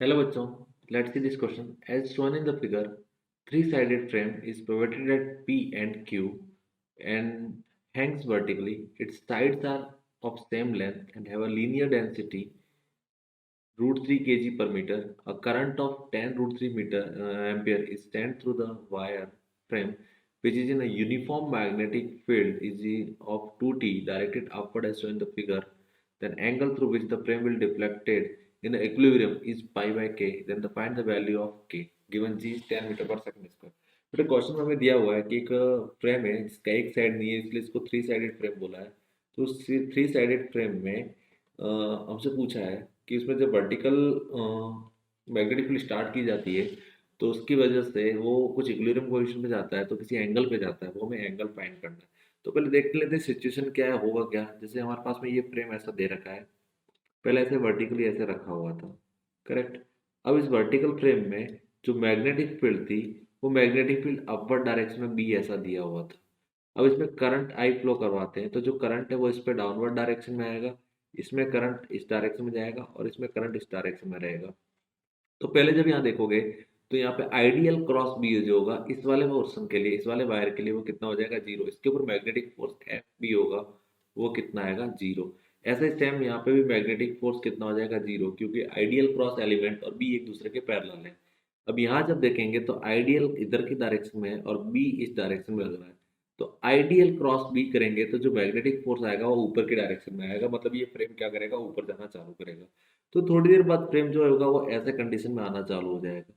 Hello बच्चों, let's see this question. As shown in the figure, three-sided frame is provided at P and Q and hangs vertically. Its sides are of same length and have a linear density root 3 kg per meter. A current of 10 root 3 meter ampere is sent through the wire frame, which is in a uniform magnetic field is of 2t directed upward as shown in the figure. Then angle through which the frame will deflected in the equilibrium is pi by k. Then the find the value of k. Given g is 10 metre पर second square. बेटा question में हमें दिया हुआ है कि एक frame है जिसका एक साइड नहीं है इसलिए इसको थ्री साइडेड फ्रेम बोला है. तो उस थ्री साइडेड फ्रेम में हमसे पूछा है कि उसमें जब वर्टिकल मैग्नेटिक फील्ड स्टार्ट की जाती है तो उसकी वजह से वो कुछ इक्विलिब्रियम पोजीशन पे जाता है तो किसी एंगल पे जाता है, वो हमें एंगल फाइंड करना है. तो पहले देख लेते हैं सिचुएशन क्या है, होगा क्या. जैसे हमारे पास में ये फ्रेम ऐसा दे रखा है, पहले ऐसे वर्टिकली ऐसे रखा हुआ था, करेक्ट. अब इस वर्टिकल फ्रेम में जो मैग्नेटिक फील्ड थी वो मैग्नेटिक फील्ड अपवर्ड डायरेक्शन में बी ऐसा दिया हुआ था. अब इसमें करंट आई फ्लो करवाते हैं तो जो करंट है वो इस पे डाउनवर्ड डायरेक्शन में आएगा, इसमें करंट इस डायरेक्शन में जाएगा और इसमें करंट इस डायरेक्शन में रहेगा. तो पहले जब यहाँ देखोगे तो यहाँ पे आइडियल क्रॉस बी जो होगा इस वाले पोर्शन के लिए, इस वाले वायर के लिए वो कितना हो जाएगा, जीरो. इसके ऊपर मैग्नेटिक फोर्स एफ बी होगा, वो कितना आएगा, जीरो. ऐसे सेम यहाँ पे भी मैग्नेटिक फोर्स कितना हो जाएगा, जीरो, क्योंकि आइडियल क्रॉस एलिमेंट और बी एक दूसरे के पैरेलल है. अब यहाँ जब देखेंगे तो आइडियल इधर की डायरेक्शन में है और बी इस डायरेक्शन में लग रहा है. तो आइडियल क्रॉस बी करेंगे तो जो मैग्नेटिक फोर्स आएगा वो ऊपर की डायरेक्शन में आएगा, मतलब ये फ्रेम क्या करेगा, ऊपर जाना चालू करेगा. तो थोड़ी देर बाद फ्रेम जो होगा वो ऐसे कंडीशन में आना चालू हो जाएगा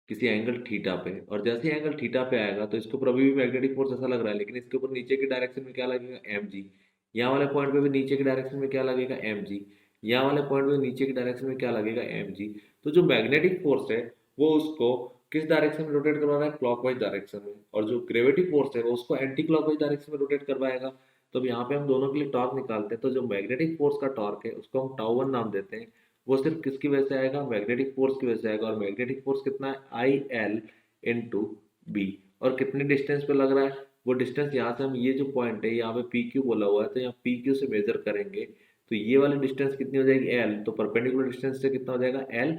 किसी एंगल थीटा पे, और जैसे ही एंगल थीटा पे आएगा तो इसके ऊपर अभी भी मैग्नेटिक फोर्स ऐसा लग रहा है, लेकिन इसके ऊपर नीचे की डायरेक्शन में क्या लगेगा, एम जी. यहाँ वाले पॉइंट पे भी नीचे की डायरेक्शन में क्या लगेगा, एम जी. यहाँ वाले पॉइंट पे नीचे की डायरेक्शन में क्या लगेगा, एम जी. तो जो मैग्नेटिक फोर्स है वो उसको किस डायरेक्शन में रोटेट करवा रहा है, क्लॉकवाइज डायरेक्शन में, और जो ग्रेविटी फोर्स है वो उसको एंटी क्लॉकवाइज डायरेक्शन में रोटेट करवाएगा. तो अब यहाँ पे हम दोनों के लिए टॉर्क निकालते हैं, तो जो मैग्नेटिक फोर्स का टॉर्क है उसको हम टाउ वन नाम देते हैं. वो सिर्फ किसकी वजह से आएगा, मैग्नेटिक फोर्स की वजह से आएगा. और मैग्नेटिक फोर्स कितना है, आई एल इंटू बी. और कितने डिस्टेंस पे लग रहा है, वो डिस्टेंस यहाँ से हम ये जो पॉइंट है यहाँ पे पी क्यू बोला हुआ है तो यहाँ पी क्यू से मेजर करेंगे तो ये वाली डिस्टेंस कितनी हो जाएगी, एल. तो परपेंडिकुलर डिस्टेंस से कितना हो जाएगा, एल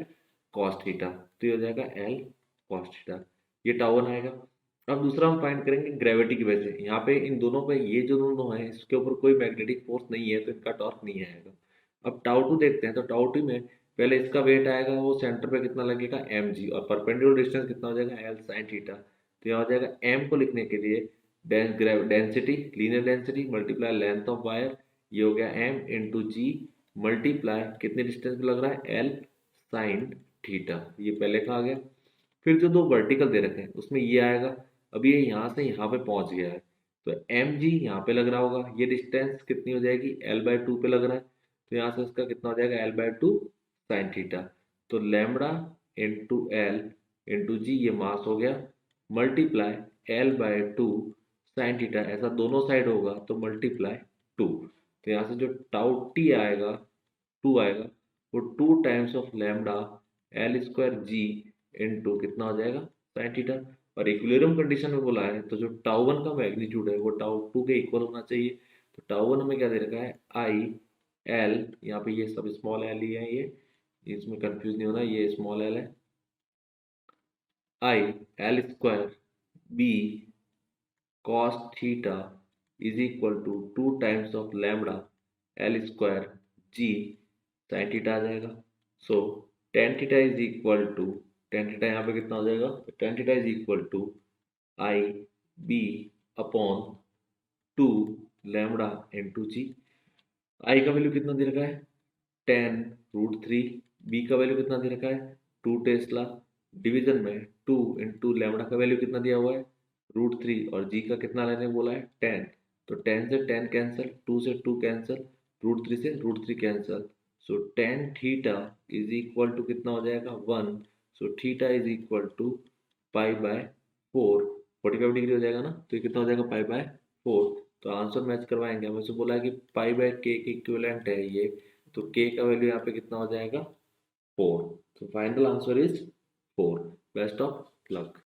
कॉस थीटा. तो ये हो जाएगा एल कॉस थीटा, ये टाउ वन आएगा. अब दूसरा हम फाइंड करेंगे ग्रेविटी की वजह से. यहाँ पे इन दोनों पे, ये जो दोनों है इसके ऊपर कोई मैग्नेटिक फोर्स नहीं है तो इनका टॉर्क नहीं आएगा. अब टाउ टू देखते हैं. तो टाउ टू में पहले इसका वेट आएगा, वो सेंटर पे कितना लगेगा, एम जी, और परपेंडिकुलर डिस्टेंस कितना हो जाएगा, एल साइन थीटा. तो यहाँ हो जाएगा एम को लिखने के लिए density, linear density multiply length of wire, ये हो गया एम इंटू जी मल्टीप्लाई कितने डिस्टेंस पे लग रहा है, एल साइन थीटा. ये पहले का आ गया. फिर जो दो वर्टिकल दे रखे हैं उसमें ये आएगा. अब ये यहाँ से यहाँ पे पहुंच गया है तो एम जी यहाँ पे लग रहा होगा, ये डिस्टेंस कितनी हो जाएगी, एल बाय टू पे लग रहा है. तो यहाँ से उसका कितना हो जाएगा, L by two sine theta. तो लैम्बडा इंटू एल इंटू जी, ये मास हो गया, multiply L by two sine theta, ऐसा दोनों साइड होगा तो मल्टीप्लाई टू. तो यहाँ से जो टाउ टी आएगा, टू आएगा, वो two times of lambda L square G into कितना हो जाएगा, साइन थीटा. और इक्विलिब्रियम कंडीशन में बोला है तो जो टाउ वन का मैग्नीट्यूड है वो टाउ टू के इक्वल होना चाहिए. तो टाउ वन हमें क्या दे रखा है, आई एल, यहाँ पे ये सब स्मॉल एल ही है, ये इसमें कंफ्यूज नहीं होना, ये स्मॉल एल है, I l square B cos theta is equal to two times of lambda L square g sine theta आ जाएगा. So ten theta is equal to, tan theta यहाँ पे कितना हो जाएगा, tan theta is equal to I B upon two lambda into g. I का value कितना दे रखा है, टेन रूट थ्री. बी का वैल्यू कितना दे रखा है, टू टेस्ला. डिवीजन में टू इंटू लैम्बडा का वैल्यू कितना दिया हुआ है, रूट थ्री, और जी का कितना लेने बोला है, टेन. तो टेन से टेन कैंसिल, टू से टू कैंसिल, रूट थ्री से root three cancel. So ten theta is equal to कितना हो जाएगा, one. So theta is equal to pi by four. 45 degree हो जाएगा ना, तो ये कितना हो जाएगा, पाई बाय फोर. तो आंसर मैच करवाएंगे. हमें से बोला है कि पाई बाय के इक्विवेलेंट है ये, तो के का वैल्यू यहाँ पे कितना हो जाएगा, फोर. तो final answer is four. Best of luck.